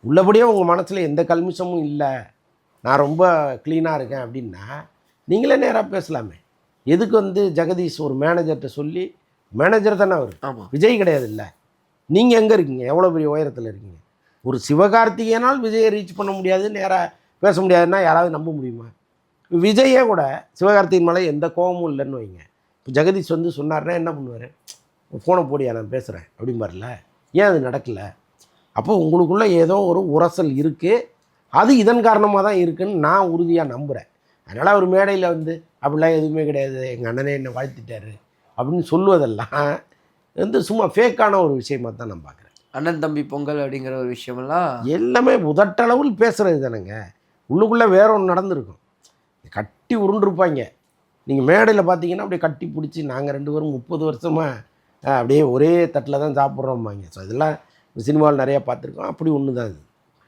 உள்ளபடியே உங்கள் மனசில் எந்த கல்மிஷமும் இல்லை, நான் ரொம்ப க்ளீனாக இருக்கேன் அப்படின்னா நீங்களே நேராக பேசலாமே. எதுக்கு வந்து ஜெகதீஷ் ஒரு மேனேஜர்கிட்ட சொல்லி, மேனேஜர் தானே அவர், விஜய் கிடையாது இல்லை, நீங்கள் எங்கே இருக்கீங்க, எவ்வளோ பெரிய உயரத்தில் இருக்கீங்க? ஒரு சிவகார்த்திகேயனால் விஜயை ரீச் பண்ண முடியாது, நேராக பேச முடியாதுன்னா யாராவது நம்ப முடியுமா? விஜயே கூட சிவகார்த்திகேயன் மேலே எந்த கோபமும் இல்லைன்னு வைங்க. இப்போ ஜெகதீஷ் வந்து சொன்னார்னா என்ன பண்ணுவார்? ஃபோனை போடியா நான் பேசுகிறேன் அப்படிம்பார்ல. ஏன் அது நடக்கலை? அப்போ உங்களுக்குள்ளே ஏதோ ஒரு உரசல் இருக்குது, அது இதன் காரணமாக தான் இருக்குதுன்னு நான் உறுதியாக நம்புகிறேன். அதனால் அவர் மேடையில் வந்து அப்படிலாம் எதுவுமே கிடையாது, எங்கள் அண்ணனே என்னை வாழ்த்திட்டாரு அப்படின்னு சொல்லுவதெல்லாம் வந்து சும்மா ஃபேக்கான ஒரு விஷயமாக தான் நான் பார்க்குறேன். அண்ணன் தம்பி பொங்கல் அப்படிங்கிற ஒரு விஷயமெல்லாம் எல்லாமே உதட்டளவில் பேசுகிறது தானேங்க. உள்ளுக்குள்ளே வேற ஒன்று நடந்திருக்கும். கட்டி உருண்டிருப்பாங்க. நீங்கள் மேடையில் பார்த்தீங்கன்னா அப்படியே கட்டி பிடிச்சி நாங்கள் 2 பேரும் 30 வருஷமாக அப்படியே ஒரே தட்டில் தான் சாப்பிட்றோம்பாங்க. ஸோ இதெல்லாம் சினிமாவில் நிறையா பார்த்துருக்கோம். அப்படி ஒன்று தான் இது.